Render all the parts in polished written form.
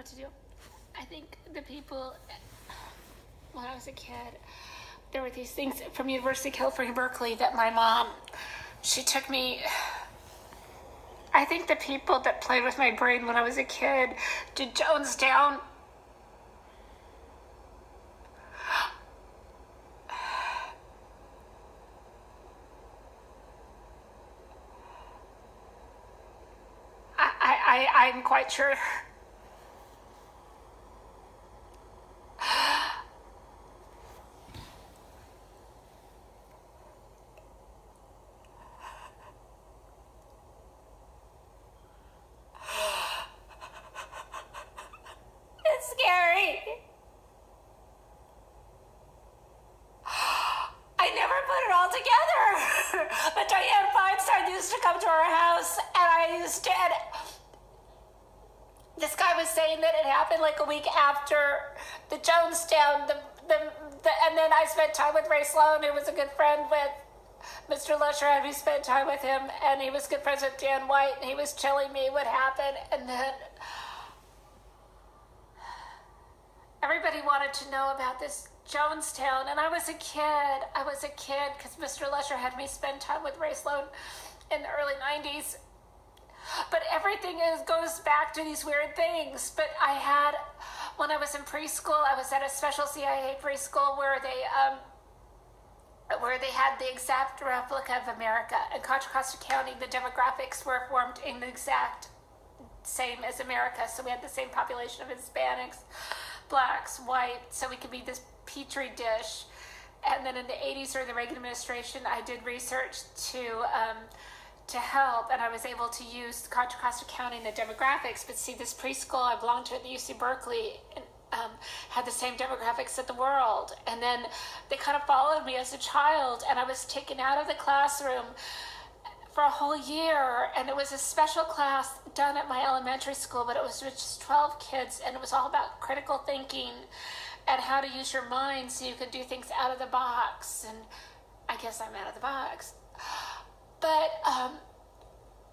to do. I think the people, when I was a kid, there were these things from University of California, Berkeley, that my mom, she took me. I think the people that played with my brain when I was a kid did Jonestown. I'm quite sure. It's scary. I never put it all together. But Diane Feinstein used to come to our house, and I used to. This guy was saying that it happened like a week after the Jonestown, and then I spent time with Ray Sloan, who was a good friend with Mr. Lusher, and we spent time with him, and he was good friends with Dan White, and he was telling me what happened, and then everybody wanted to know about this Jonestown, and I was a kid because Mr. Lusher had me spend time with Ray Sloan in the early 90s. But everything goes back to these weird things. But when I was in preschool, I was at a special CIA preschool where they had the exact replica of America. In Contra Costa County, the demographics were formed in the exact same as America. So we had the same population of Hispanics, blacks, white, so we could be this petri dish. And then in the 80s during the Reagan administration, I did research to help, and I was able to use Contra Costa County and the demographics. But see, this preschool I belonged to at the UC Berkeley had the same demographics as the world. And then they kind of followed me as a child, and I was taken out of the classroom for a whole year, and it was a special class done at my elementary school, but it was just 12 kids, and it was all about critical thinking and how to use your mind so you could do things out of the box. And I guess I'm out of the box. But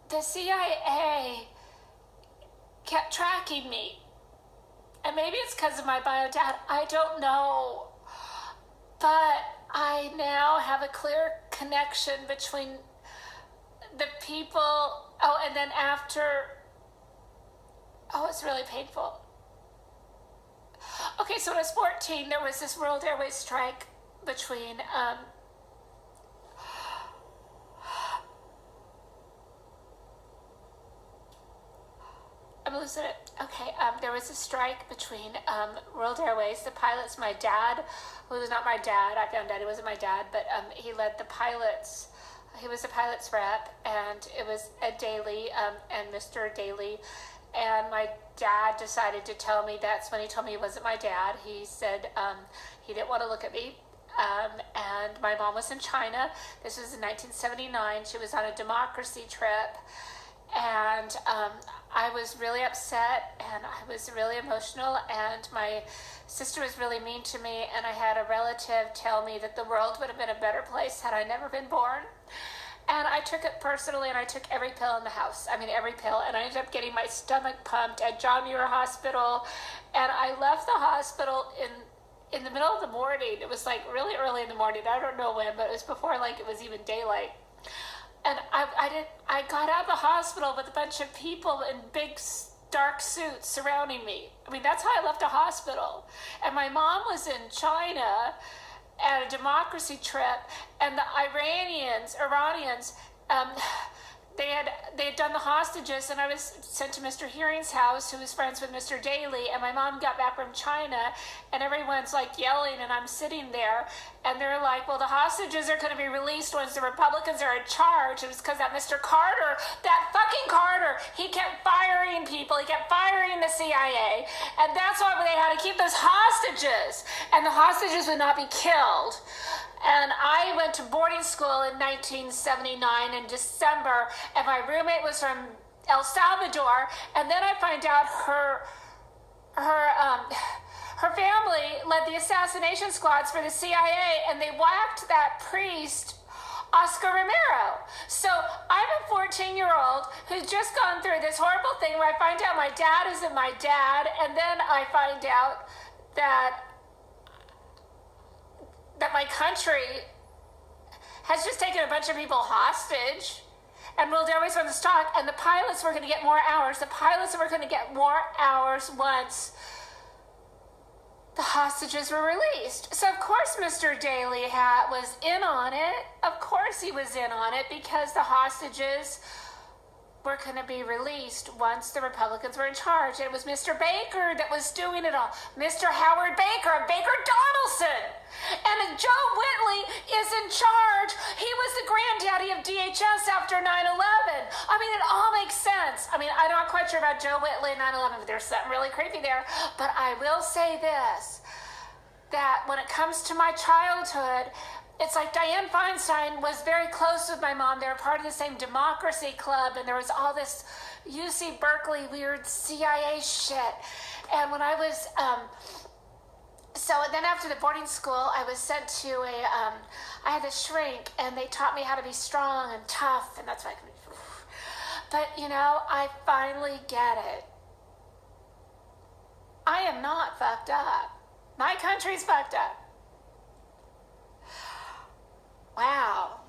the CIA kept tracking me. And maybe it's because of my bio dad. I don't know. But I now have a clear connection between the people. Oh, and then after. Oh, it's really painful. Okay, so when I was 14, there was this World Airways strike between I'm losing it. Okay, there was a strike between World Airways, the pilots, my dad, who was not my dad. I found out he wasn't my dad, but he led the pilots. He was a pilot's rep, and it was Ed Daly and Mr. Daly. And my dad decided to tell me, that's when he told me he wasn't my dad. He said he didn't want to look at me. And my mom was in China. This was in 1979. She was on a democracy trip. And I was really upset, and I was really emotional, and my sister was really mean to me, and I had a relative tell me that the world would have been a better place had I never been born. And I took it personally, and I took every pill in the house. I mean, every pill. And I ended up getting my stomach pumped at John Muir Hospital. And I left the hospital in the middle of the morning. It was like really early in the morning. I don't know when, but it was before like it was even daylight. And I got out of the hospital with a bunch of people in big dark suits surrounding me. I mean, that's how I left the hospital. And my mom was in China at a democracy trip, and the Iranians, they had done the hostages, and I was sent to Mr. Hearing's house, who was friends with Mr. Daly, and my mom got back from China, and everyone's like yelling, and I'm sitting there, and they're like, well, the hostages are going to be released once the Republicans are in charge. It was because that Mr. Carter, that fucking Carter, he kept firing people, he kept firing the CIA, and that's why they had to keep those hostages, and the hostages would not be killed. And I went to boarding school in 1979 in December, and my roommate was from El Salvador, and then I find out her family led the assassination squads for the CIA, and they whacked that priest Oscar Romero. So I'm a 14-year-old who's just gone through this horrible thing where I find out my dad isn't my dad, and then I find out that my country has just taken a bunch of people hostage, and World Airways were on the stock, and the pilots were going to get more hours. The pilots were going to get more hours once the hostages were released. So of course Mr. Daly was in on it. Of course he was in on it, because the hostages were going to be released once the Republicans were in charge. And it was Mr. Baker that was doing it all. Mr. Howard Baker and Baker Donaldson. And Joe Whitley is in charge. He was the granddaddy of DHS after 9/11. I mean, it all makes sense. I mean, I'm not quite sure about Joe Whitley and 9/11, but there's something really creepy there. But I will say this, that when it comes to my childhood, it's like Dianne Feinstein was very close with my mom. They were part of the same democracy club, and there was all this UC Berkeley weird CIA shit. And when I was, so then after the boarding school, I was sent to I had to shrink, and they taught me how to be strong and tough, and that's why I can be, but you know, I finally get it. I am not fucked up. My country's fucked up. Wow.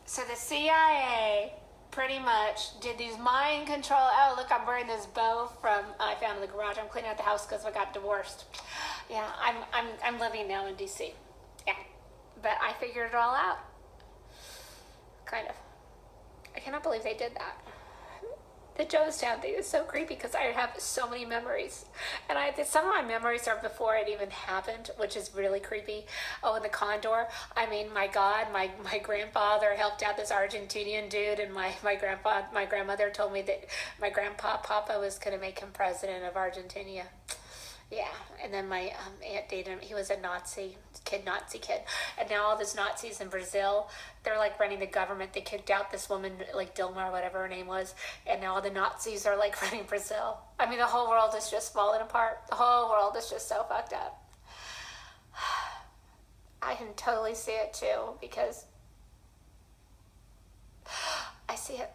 So the CIA pretty much did these mind control. Oh, look, I'm wearing this bow I found in the garage. I'm cleaning out the house because I got divorced. Yeah, I'm living now in DC. Yeah, but I figured it all out. Kind of. I cannot believe they did that. The Jonestown thing is so creepy because I have so many memories. And some of my memories are before it even happened, which is really creepy. Oh, and the Condor. I mean, my God, my grandfather helped out this Argentinian dude, and my grandmother told me that my Papa was going to make him president of Argentina. Yeah, and then my aunt dated him. He was a Nazi kid. And now all these Nazis in Brazil, they're like running the government. They kicked out this woman, like Dilma or whatever her name was. And now all the Nazis are like running Brazil. I mean, the whole world is just falling apart. The whole world is just so fucked up. I can totally see it too, because I see it.